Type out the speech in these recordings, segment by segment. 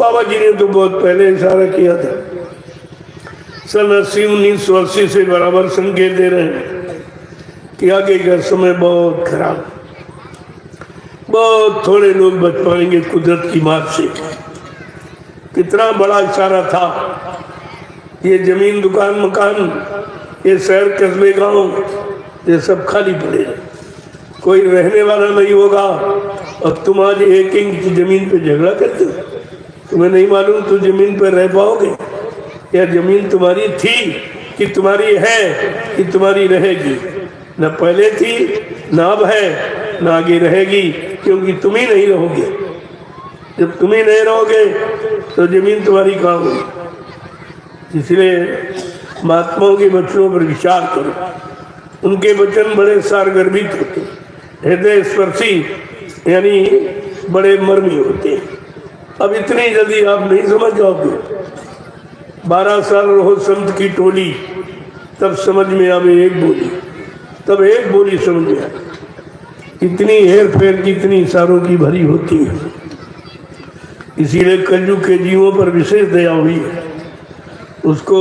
बाबा जी ने तो बहुत पहले इशारा किया था। सन 1980 से बराबर संकेत दे रहे हैं कि आगे का समय बहुत खराब, बहुत थोड़े लोग बच पाएंगे कुदरत की मार से। कितना बड़ा इशारा था। ये जमीन, दुकान, मकान, ये शहर, कस्बे, गांव, ये सब खाली पड़े, कोई रहने वाला नहीं होगा। अब तुम आज 1 इंच जमीन पे झगड़ा करते हो, तुम्हें नहीं मालूम तुम जमीन पर रह पाओगे, या जमीन तुम्हारी थी कि तुम्हारी है कि तुम्हारी रहेगी। न पहले थी, न अब है, न आगे रहेगी, क्योंकि तुम ही नहीं रहोगे। जब तुम ही नहीं रहोगे तो जमीन तुम्हारी कहाँ होगी। इसलिए महात्माओं के वचनों पर विचार करो। उनके वचन बड़े सारगर्भित होते, हृदय स्पर्शी, यानी बड़े मर्मी होते। अब इतनी जल्दी आप नहीं समझ जाओगे। 12 साल रहो संत की टोली, तब समझ में आवे एक बोली, तब एक बोली समझ में आए। इतनी हेर फेर की, इतनी इशारों की भरी होती है। इसीलिए कलयुग के जीवों पर विशेष दया हुई है। उसको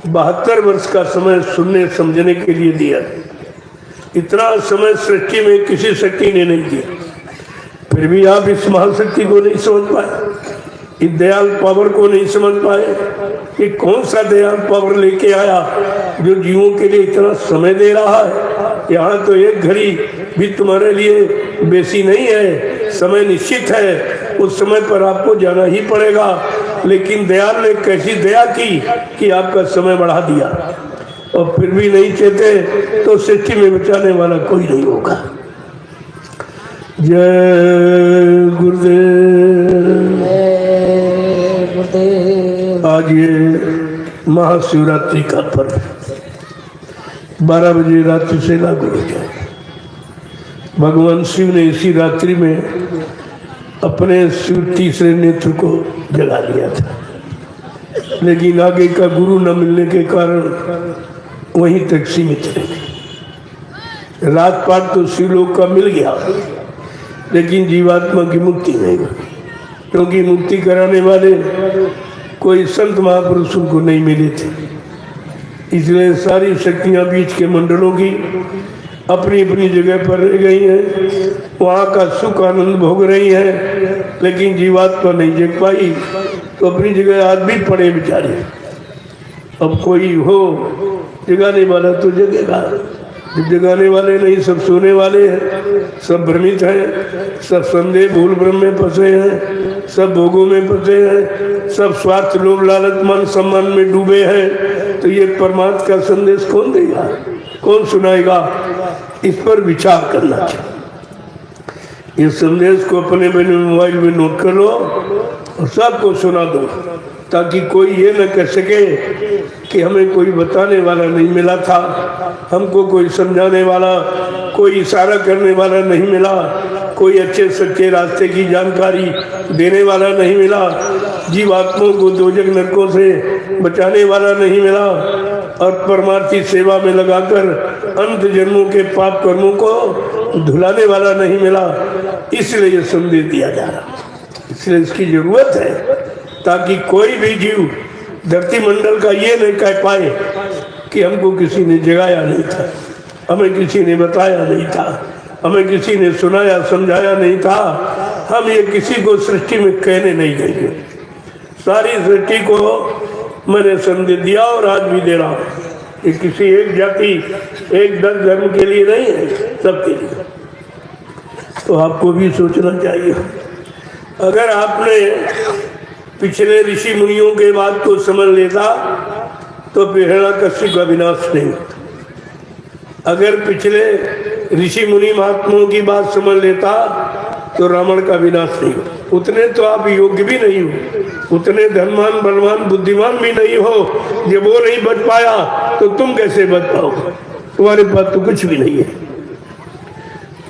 72 वर्ष का समय सुनने समझने के लिए दिया। इतना समय सृष्टि में किसी शक्ति ने नहीं दिया, फिर भी आप इस महाशक्ति को नहीं समझ पाए, इस दयाल पावर को नहीं समझ पाए कि कौन सा दयाल पावर लेके आया जो जीवों के लिए इतना समय दे रहा है। यहाँ तो एक घड़ी भी तुम्हारे लिए बेसी नहीं है, समय निश्चित है, उस समय पर आपको जाना ही पड़ेगा। लेकिन दयाल ने कैसी दया की कि आपका समय बढ़ा दिया, और फिर भी नहीं चाहते तो सृष्टि में बचाने वाला कोई नहीं होगा। जय गुरुदेव। आज ये महाशिवरात्रि का पर्व 12 बजे रात्रि से लागू हो जाए। भगवान शिव ने इसी रात्रि में अपने शिव तीसरे नेत्र को जगा लिया था, लेकिन आगे का गुरु न मिलने के कारण वहीं तक सीमित रहे। रात पाठ तो शिवलोक का मिल गया, लेकिन जीवात्मा की मुक्ति नहीं, क्योंकि मुक्ति कराने वाले कोई संत महापुरुष उनको नहीं मिले थे। इसलिए सारी शक्तियां बीच के मंडलों की अपनी अपनी जगह पर रह गई हैं, वहाँ का सुख आनंद भोग रही हैं, लेकिन जीवात्मा नहीं जग पाई, तो अपनी जगह आज भी पड़े बेचारे। अब कोई हो जगाने वाला तो जगेगा, जब जगाने वाले नहीं, सब सोने वाले हैं, सब भ्रमित हैं, सब संदेह भूल भ्रम में फंसे हैं, सब भोगों में फंसे हैं, सब स्वार्थ लोभ लालच मान सम्मान में डूबे हैं। तो ये परमात्मा का संदेश कौन देगा, कौन सुनाएगा? इस पर विचार करना चाहिए। इस संदेश को अपने मोबाइल में नोट कर लो और सबको सुना दो, ताकि कोई ये न कह सके कि हमें कोई बताने वाला नहीं मिला था, हमको कोई समझाने वाला, कोई इशारा करने वाला नहीं मिला, कोई अच्छे सच्चे रास्ते की जानकारी देने वाला नहीं मिला, जीवात्माओं को दोजख नरकों से बचाने वाला नहीं मिला, और परमार्थी सेवा में लगाकर अंत जन्मों के पाप कर्मों को धुलाने वाला नहीं मिला। इसलिए ये संदेश दिया जा रहा, इसलिए इसकी जरूरत है, ताकि कोई भी जीव धरती मंडल का ये नहीं कह पाए कि हमको किसी ने जगाया नहीं था, हमें किसी ने बताया नहीं था, हमें किसी ने सुनाया समझाया नहीं था। हम ये किसी को सृष्टि में कहने नहीं देंगे। सारी सृष्टि को मैंने संदेश दिया और आज भी दे रहा हूँ। ये किसी एक जाति, एक दल धर्म के लिए नहीं है, सबके लिए। तो आपको भी सोचना चाहिए। अगर आपने पिछले ऋषि मुनियों के बात को समझ लेता तो फिर हिरण्यकश्यप का विनाश नहीं होता। अगर पिछले ऋषि मुनि महात्माओं की बात समझ लेता तो रावण का विनाश नहीं हो। उतने तो आप योग्य भी नहीं हो, उतने धनवान बलवान बुद्धिमान भी नहीं हो। जब वो नहीं बच पाया तो तुम कैसे बच पाओगे? तुम्हारे पास तो कुछ भी नहीं है।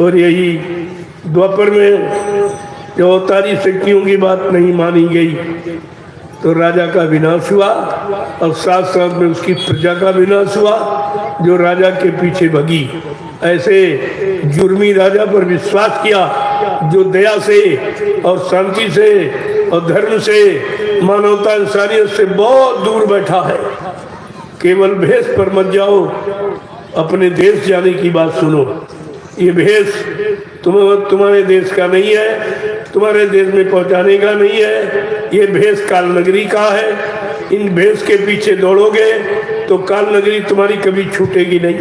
और यही द्वापर में जो अवतारी शक्तियों की बात नहीं मानी गई तो राजा का विनाश हुआ, और साथ साथ में उसकी प्रजा का विनाश हुआ जो राजा के पीछे भगी। ऐसे जुर्मी राजा पर विश्वास किया जो दया से और शांति से और धर्म से, मानवता इंसानियत से बहुत दूर बैठा है। केवल भेष पर मत जाओ, अपने देश जाने की बात सुनो। ये भेष तुम्हारे देश का नहीं है, तुम्हारे देश में पहुंचाने का नहीं है। ये भेष काल नगरी का है। इन भेष के पीछे दौड़ोगे तो काल नगरी तुम्हारी कभी छूटेगी नहीं।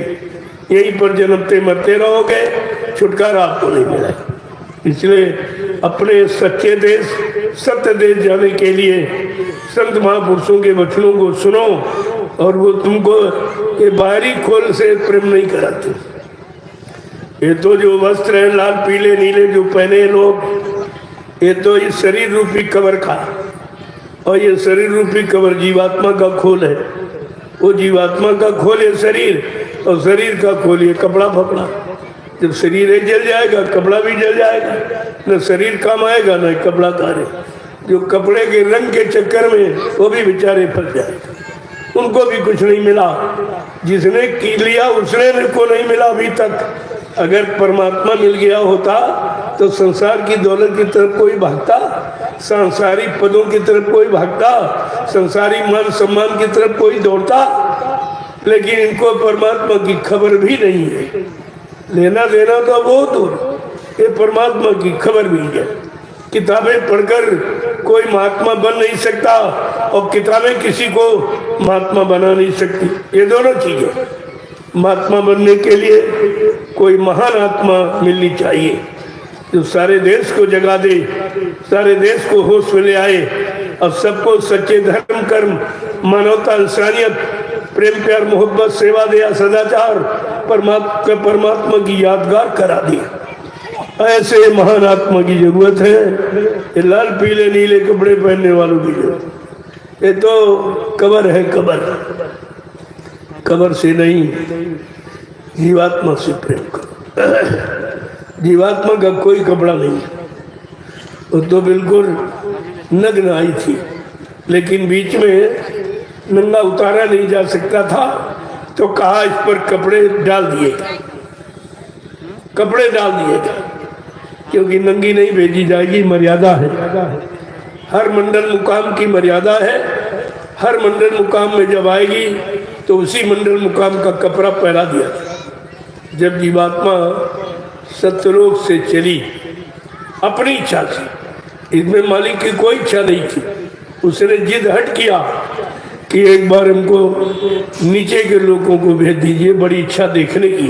यहीं पर जन्मते मरते रहोगे, छुटकारा आपको नहीं मिलेगा। इसलिए अपने सच्चे देश, सत्य देश जाने के लिए संत महापुरुषों के वचनों को सुनो, और वो तुमको ये बाहरी खोल से प्रेम नहीं कराते। ये तो जो वस्त्र है लाल पीले नीले जो पहने लोग, ये तो इस शरीर रूपी कवर का, और ये शरीर रूपी कवर जीवात्मा का खोल है। वो जीवात्मा का खोल है शरीर, और शरीर का खोल है कपड़ा फपड़ा। जब शरीर एक जल जाएगा, कपड़ा भी जल जाएगा, न शरीर काम आएगा न कपड़ा कार्य। जो कपड़े के रंग के चक्कर में वो भी बेचारे फंस जाएगा, उनको भी कुछ नहीं मिला। जिसने की लिया उसने को नहीं मिला अभी तक। अगर परमात्मा मिल गया होता तो संसार की दौलत की तरफ कोई भागता, सांसारिक पदों की तरफ कोई भागता, संसारी मान सम्मान की तरफ कोई दौड़ता। लेकिन इनको परमात्मा की खबर भी नहीं है। लेना देना तो बहुत दूर, ये परमात्मा की खबर भी है। किताबें पढ़कर कोई महात्मा बन नहीं सकता, और किताबें किसी को महात्मा बना नहीं सकती। ये दोनों चीजें, महात्मा बनने के लिए कोई महान आत्मा मिलनी चाहिए जो सारे देश को जगा दे, सारे देश को होश में ले आए, और सबको सच्चे धर्म कर्म, मानवता इंसानियत, प्रेम प्यार मोहब्बत सेवा दया सदाचार परमात्मा की यादगार करा दी। ऐसे महान आत्मा की जरूरत है। ये लाल पीले नीले कपड़े पहनने वालों की जरूरत। ये तो कबर है, कबर। कबर से नहीं, जीवात्मा से प्रेम करो। जीवात्मा का कोई कपड़ा नहीं, वो तो बिल्कुल नग्न आई थी, लेकिन बीच में नंगा उतारा नहीं जा सकता था, तो कहा इस पर कपड़े डाल दिए गए, कपड़े डाल दिए गए, क्योंकि नंगी नहीं भेजी जाएगी, मर्यादा है। हर मंडल मुकाम की मर्यादा है। हर मंडल मुकाम में जब आएगी तो उसी मंडल मुकाम का कपड़ा पहना दिया। जब जीवात्मा सत्यलोक से चली अपनी इच्छा से, इसमें मालिक की कोई इच्छा नहीं थी, उसने जिद हट किया कि एक बार हमको नीचे के लोगों को भेज दीजिए, बड़ी इच्छा देखने की।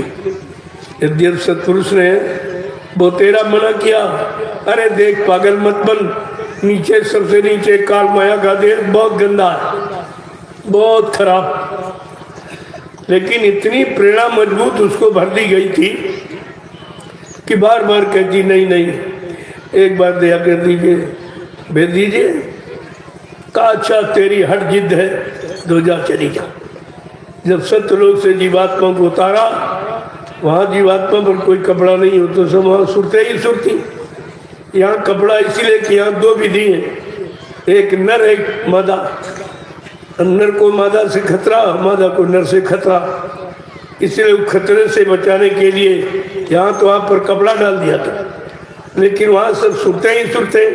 यद्यप सत्पुरुष ने बोतेरा मना किया, अरे देख पागल मत बन, नीचे सबसे नीचे काल माया का देश बहुत गंदा है, बहुत खराब। लेकिन इतनी प्रेरणा मजबूत उसको भर दी गई थी कि बार बार कहती नहीं नहीं, एक बार दया कर दीजिए, भेज दीजिए। कहा अच्छा तेरी हट जिद है, दो जा चली जा। जब सत्यलोक से जीवात्मा को उतारा, वहाँ जीवात्मा पर कोई कपड़ा नहीं हो तो सब वहाँ सुरते ही सुरती। यहाँ कपड़ा इसीलिए कि यहाँ दो विधि है, एक नर एक मादा। नर को मादा से खतरा, मादा को नर से खतरा। इसलिए खतरे से बचाने के लिए यहाँ तो वहाँ पर कपड़ा डाल दिया था, लेकिन वहाँ सब सुरते ही सुरते,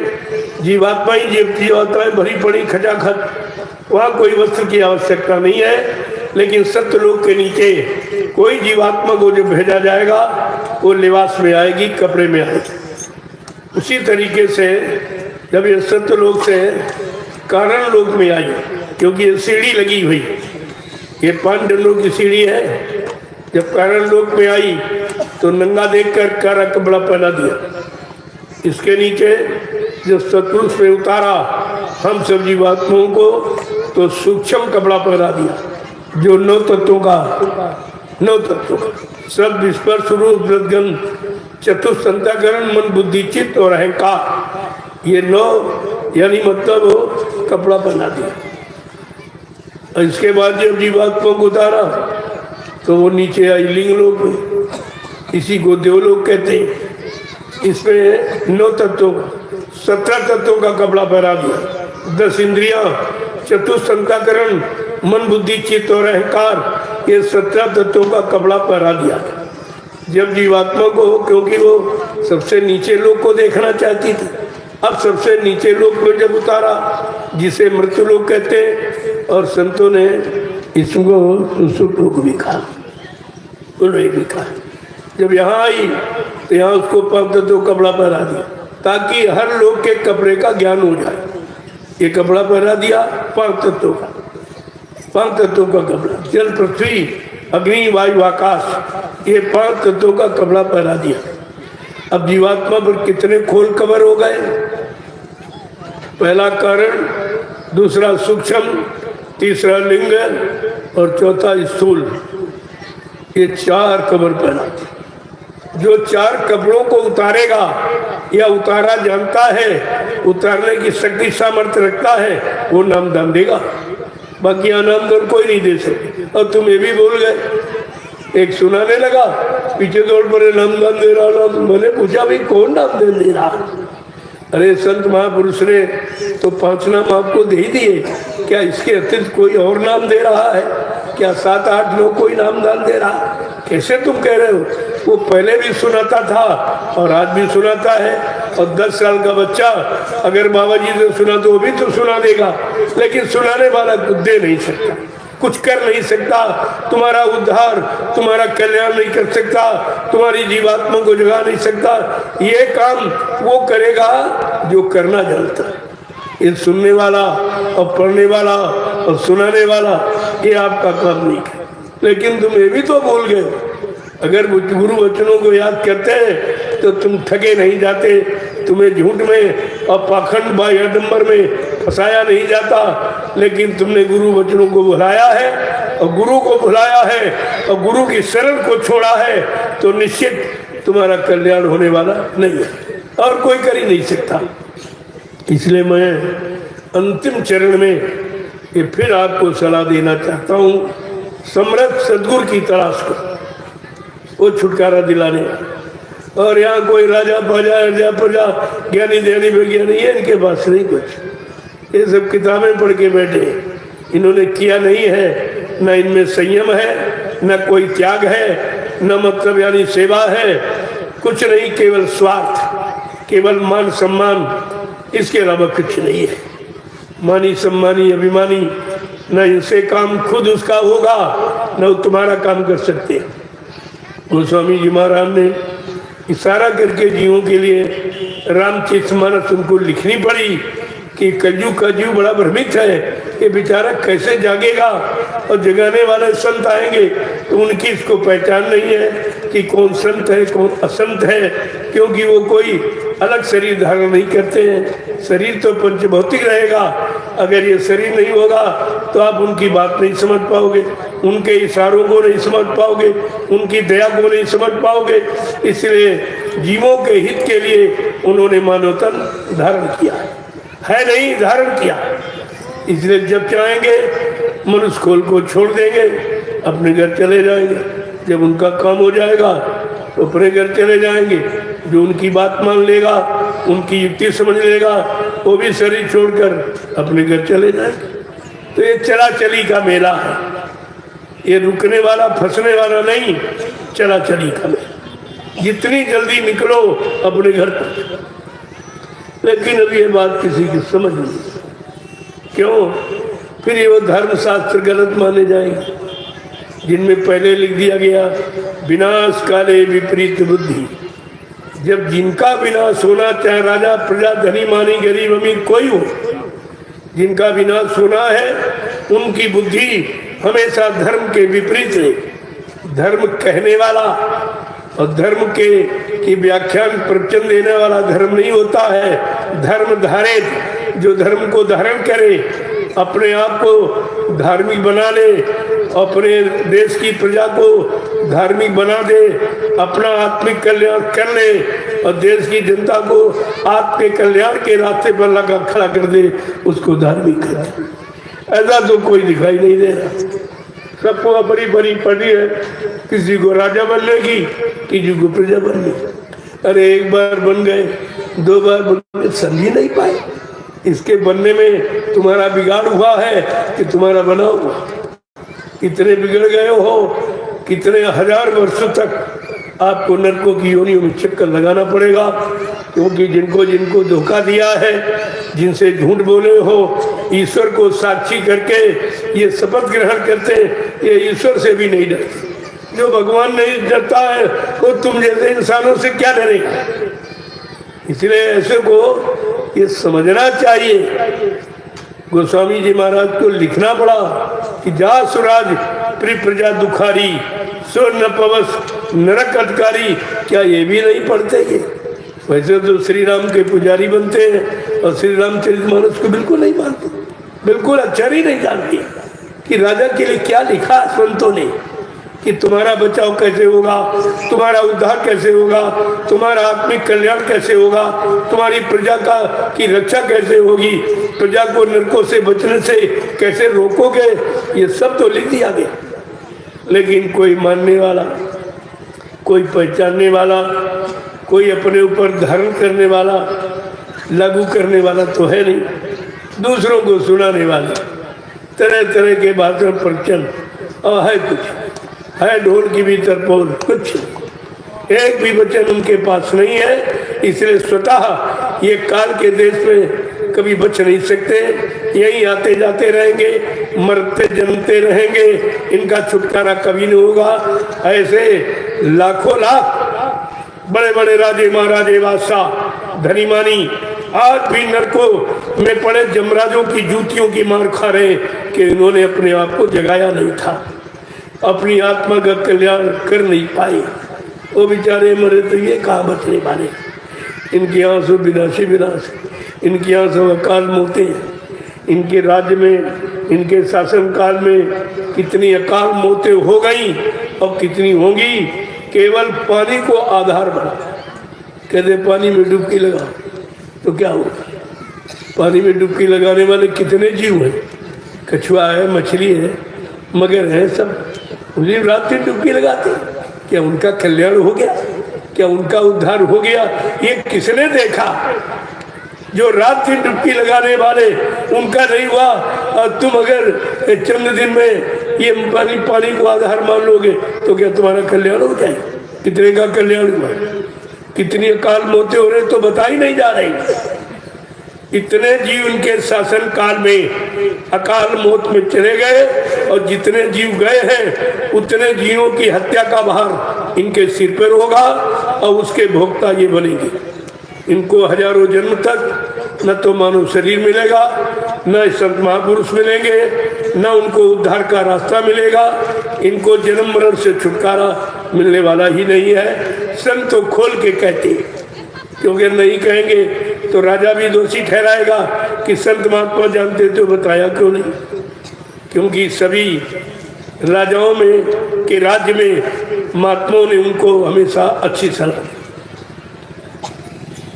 जीवात्मा ही जीवात्माएं भरी पड़ी खचाखच। वहाँ कोई वस्त्र की आवश्यकता नहीं है। लेकिन सत्यलोक के नीचे कोई जीवात्मा को जो भेजा जाएगा वो लिबास में आएगी, कपड़े में आएगी। उसी तरीके से जब ये सत्यलोक से कारण लोक में आई, क्योंकि ये सीढ़ी लगी हुई, ये 5 डंडों की सीढ़ी है। जब कारण लोक में आई तो नंगा देखकर कारा कपड़ा पहना दिया। इसके नीचे जब सतपुरुष में उतारा हम सब जीवात्माओं को, तो सूक्ष्म कपड़ा पहना दिया, जो 9 तत्वों का, 9 तत्वों का शब्द स्पर्श रूप रसगंध चतुष्संताकरण मन बुद्धि चित्त और अहंकार, ये 9 यानी मतलब वो कपड़ा पहना दिया। और इसके बाद जब जीवात्मा को उतारा तो वो नीचे आई लिंग लोक में, इसी को देवलोक कहते हैं। इसमें 9 तत्वों, 17 तत्वों का कपड़ा पहना दिया। 10 इंद्रियां, चतुष्संताकरण मन बुद्धि चित्त और अहंकार, ये 17 तत्वों का कपड़ा पहना दिया। जब जीवात्मा को, क्योंकि वो सबसे नीचे लोग को देखना चाहती थी, अब सबसे नीचे लोक में जब उतारा, जिसे मृत्यु लोक कहते हैं, और संतों ने इसको सुसुप्त लोक भी कहा, उन्होंने भी कहा। जब यहाँ आई तो यहाँ उसको पंख तत्व कपड़ा पहरा दिया, ताकि हर लोग के कपड़े का ज्ञान हो जाए। ये कपड़ा पहरा दिया पंख तत्व का, पंख तत्व का कपड़ा, जल पृथ्वी अग्नि वायु आकाश, ये पांच तत्वों का कपड़ा पहरा दिया। अब जीवात्मा पर कितने खोल कवर हो गए? पहला कारण, दूसरा सूक्ष्म, तीसरा लिंग और चौथा स्थूल, ये चार कवर पहना। जो चार कपड़ों को उतारेगा या उतारा जानता है, उतारने की शक्ति सामर्थ्य रखता है, वो नाम दान देगा। बाकी नाम दान कोई नहीं दे सकते। और तुम ये भी बोल गए, एक सुनाने लगा, पीछे दौड़ पड़े, नाम दान दे रहा। मैंने पूछा भाई कौन नाम दान दे रहा? अरे संत महापुरुष ने तो 5 नाम आपको दे दिए, क्या इसके अतिरिक्त कोई और नाम दे रहा है? क्या 7-8 लोग कोई नाम दान दे रहा? कैसे तुम कह रहे हो? वो पहले भी सुनाता था और आज भी सुनाता है। और 10 साल का बच्चा अगर बाबा जी से सुना तो वो भी तो सुना देगा, लेकिन सुनाने वाला कुछ दे नहीं सकता, कुछ कर नहीं सकता, तुम्हारा उद्धार, तुम्हारा कल्याण नहीं कर सकता, तुम्हारी जीवात्मा को जगा नहीं सकता। ये काम वो करेगा जो करना जानता है। ये सुनने वाला और पढ़ने वाला और सुनाने वाला, ये आपका काम नहीं है। लेकिन तुम ये भी तो भूल गए, अगर गुरु वचनों को याद करते हैं तो तुम ठगे नहीं जाते, तुम्हें झूठ में और पाखंड बाह्यडंबर में फंसाया नहीं जाता। लेकिन तुमने गुरु वचनों को भुलाया है और गुरु को भुलाया है और गुरु की शरण को छोड़ा है, तो निश्चित तुम्हारा कल्याण होने वाला नहीं है और कोई कर ही नहीं सकता। इसलिए मैं अंतिम चरण में ये फिर आपको सलाह देना चाहता हूँ, समर्थ सदगुरु की तलाश करो, वो छुटकारा दिलाने। और यहाँ कोई राजा प्रजा प्रजा ज्ञानी ध्यानी विज्ञानी, ये इनके पास नहीं कुछ, ये सब किताबें पढ़ के बैठे, इन्होंने किया नहीं है, न इनमें संयम है, न कोई त्याग है, न मतलब यानी सेवा है, कुछ नहीं, केवल स्वार्थ, केवल मान सम्मान, इसके अलावा कुछ नहीं है। मानी सम्मानी अभिमानी, न इनसे काम खुद उसका होगा, न वो तुम्हारा काम कर सकते। गोस्वामी जी महाराज ने इशारा करके जीवों के लिए रामचरितमानस उनको लिखनी पड़ी कि कलयुग का जीव बड़ा भ्रमित है, ये बेचारा कैसे जागेगा। और जगाने वाले संत आएंगे तो उनकी इसको पहचान नहीं है कि कौन संत है कौन असंत है, क्योंकि वो कोई अलग शरीर धारण नहीं करते हैं। शरीर तो पंचभौतिक रहेगा, अगर ये शरीर नहीं होगा तो आप उनकी बात नहीं समझ पाओगे, उनके इशारों को नहीं समझ पाओगे, उनकी दया को नहीं समझ पाओगे। इसलिए जीवों के हित के लिए उन्होंने मानव तन धारण किया है नहीं धारण किया। इसलिए जब चाहेंगे मनुष्य खोल को छोड़ देंगे, अपने घर चले जाएंगे। जब उनका काम हो जाएगा तो अपने घर चले जाएंगे। जो उनकी बात मान लेगा, उनकी युक्ति समझ लेगा, वो भी शरीर छोड़कर अपने घर चले जाएंगे। तो ये चला चली का मेला है, ये रुकने वाला फंसने वाला नहीं, चला चली का मेला। जितनी जल्दी निकलो अपने घर तक। लेकिन अब ये बात किसी की समझ नहीं, क्यों? फिर ये वो धर्मशास्त्र गलत माने जाएंगे जिनमें पहले लिख दिया गया विनाश काले विपरीत बुद्धि। जब जिनका विनाश होना, चाहे राजा प्रजा धनी मानी गरीब अमीर कोई हो, जिनका विनाश होना है उनकी बुद्धि हमेशा धर्म के विपरीत है। धर्म कहने वाला और धर्म की व्याख्यान प्रवचन देने वाला धर्म नहीं होता है। धर्म धारित, जो धर्म को धारण करे, अपने आप को धार्मिक बना ले, अपने देश की प्रजा को धार्मिक बना दे, अपना आत्मिक कल्याण कर ले और देश की जनता को आत्मिक कल्याण के रास्ते पर लगा खड़ा कर दे, उसको धार्मिक कर दे। ऐसा तो कोई दिखाई नहीं दे रहा। सबको अपनी बड़ी पड़ी है, किसी को राजा बनने की, किसी को प्रजा बनने की। अरे एक बार बन गए, 2 बार बन गए, समझ नहीं पाए। इसके बनने में तुम्हारा बिगाड़ हुआ है कि तुम्हारा बना हुआ। कितने बिगड़ गए हो, कितने 1000 वर्षों तक आपको नरकों की योनियों में चक्कर लगाना पड़ेगा, क्योंकि जिनको जिनको धोखा दिया है, जिनसे झूठ बोले हो, ईश्वर को साक्षी करके ये शपथ ग्रहण करते, ये ईश्वर से भी नहीं डरते। जो भगवान नहीं डरता है वो तुम जैसे इंसानों से क्या डरेगा। इसलिए ऐसे को ये समझना चाहिए। गोस्वामी जी महाराज को लिखना पड़ा कि जा सुराज प्रिय प्रजा दुखारी सो न पवस नरक अधिकारी। क्या ये भी नहीं पढ़ते ये? वैसे तो श्री राम के पुजारी बनते हैं और श्री रामचरितमानस को बिल्कुल नहीं मानते, बिल्कुल अक्षर ही नहीं जानते कि राजा के लिए क्या लिखा संतों ने, कि तुम्हारा बचाव कैसे होगा, तुम्हारा उद्धार कैसे होगा, तुम्हारा आत्मिक कल्याण कैसे होगा, तुम्हारी प्रजा का की रक्षा कैसे होगी, प्रजा को नरकों से बचने से कैसे रोकोगे, ये सब तो लिख दिया गया। लेकिन कोई मानने वाला, कोई पहचानने वाला, कोई अपने ऊपर धारण करने वाला, लागू करने वाला तो है नहीं। दूसरों को सुनाने वाले तरह तरह के बातों पर चल, और है कुछ है ढोल की भीतर पोल, कुछ एक भी वचन उनके पास नहीं है। इसलिए स्वतः ये काल के देश में कभी बच नहीं सकते, यही आते जाते रहेंगे, मरते जन्मते रहेंगे, इनका छुटकारा कभी नहीं होगा। ऐसे लाखों लाख बड़े बड़े राजे महाराजे बादशाह धनी मानी आज भी नरकों में पड़े जमराजों की जूतियों की मार खा रहे कि इन्होंने अपने आप को जगाया नहीं था, अपनी आत्मा का कल्याण कर नहीं पाए। वो बेचारे मरे तो ये कहाँ बचने वाले। इनकी आंसू विनाशी विनाश, इनकी आंसू अकाल मौतें। इनके राज्य में, इनके शासन काल में कितनी अकाल मौतें हो गई और कितनी होंगी। केवल पानी को आधार बना, कहते पानी में डुबकी लगा तो क्या होगा। पानी में डुबकी लगाने वाले कितने जीव हैं, कछुआ है, मछली है, मगर है, सब उसी रात में डुबकी लगाते। क्या उनका कल्याण हो गया? क्या उनका उद्धार हो गया? ये किसने देखा? जो रात दिन डुबकी लगाने वाले उनका नहीं हुआ, और तुम अगर चंद दिन में ये पानी को आधार मान लोगे तो क्या तुम्हारा कल्याण हो जाए? कितने का कल्याण हुआ? कितनी अकाल मौतें हो रही तो बता ही नहीं जा रही। इतने जीव इनके शासन काल में अकाल मौत में चले गए, और जितने जीव गए हैं उतने जीवों की हत्या का भार इनके सिर पर होगा, और उसके भोक्ता ये बनेंगे। इनको हजारों जन्म तक न तो मानव शरीर मिलेगा, न संत महापुरुष मिलेंगे, न उनको उद्धार का रास्ता मिलेगा। इनको जन्म मरण से छुटकारा मिलने वाला ही नहीं है। संत तो खोल के कहते, क्योंकि नहीं कहेंगे तो राजा भी दोषी ठहराएगा कि संत महात्मा जानते तो बताया क्यों नहीं। क्योंकि सभी राजाओं में के राज्य में महात्माओं ने उनको हमेशा अच्छी सलाह दी।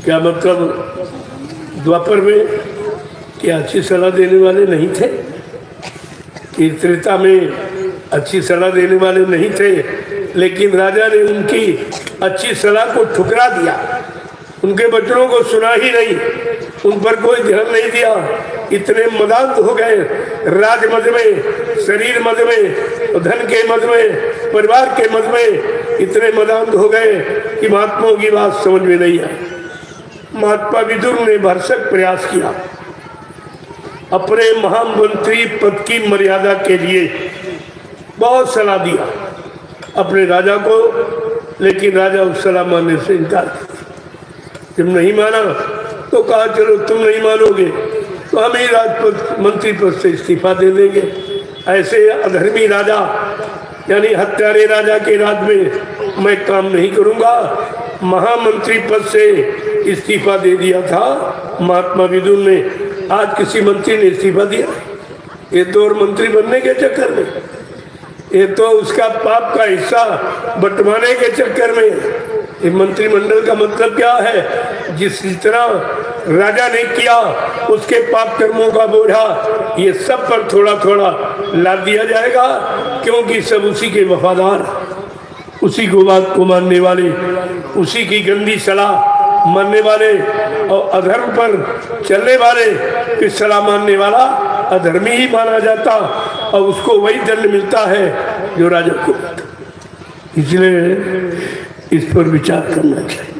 क्या मतलब द्वापर में क्या अच्छी सलाह देने वाले नहीं थे? कि त्रेता में अच्छी सलाह देने वाले नहीं थे, लेकिन राजा ने उनकी अच्छी सलाह को ठुकरा दिया, उनके बच्चों को सुना ही नहीं, उन पर कोई ध्यान नहीं दिया। इतने मदांत हो गए, राज मद में, शरीर मद में, धन के मद में, परिवार के मद में इतने मदांत हो गए कि महात्माओं की बात समझ में नहीं आई। महात्मा विदुर ने भरसक प्रयास किया अपने महामंत्री पद की मर्यादा के लिए, बहुत सलाह दिया अपने राजा को, लेकिन राजा उस सलाह मानने से इनकार किया। जब नहीं माना तो कहा चलो तुम नहीं मानोगे तो हम ही राजपद मंत्री पद से इस्तीफा दे देंगे। ऐसे अधर्मी राजा यानी हत्यारे राजा के राज में मैं काम नहीं करूंगा। महामंत्री पद से इस्तीफा दे दिया था महात्मा विदुर ने। आज किसी मंत्री ने इस्तीफा दिया? ये तो और मंत्री बनने के चक्कर में, ये तो उसका पाप का हिस्सा बंटवाने के चक्कर में। ये मंत्रिमंडल का मतलब क्या है? जिस तरह राजा ने किया उसके पाप कर्मों का बोझा ये सब पर थोड़ा थोड़ा लाद दिया जाएगा, क्योंकि सब उसी के वफादार, उसी को बात को मानने वाले, उसी की गंदी सलाह मानने वाले और अधर्म पर चलने वाले की सलाह मानने वाला अधर्मी ही माना जाता, और उसको वही दंड मिलता है जो राजा को। इसलिए इस पर विचार करना चाहिए।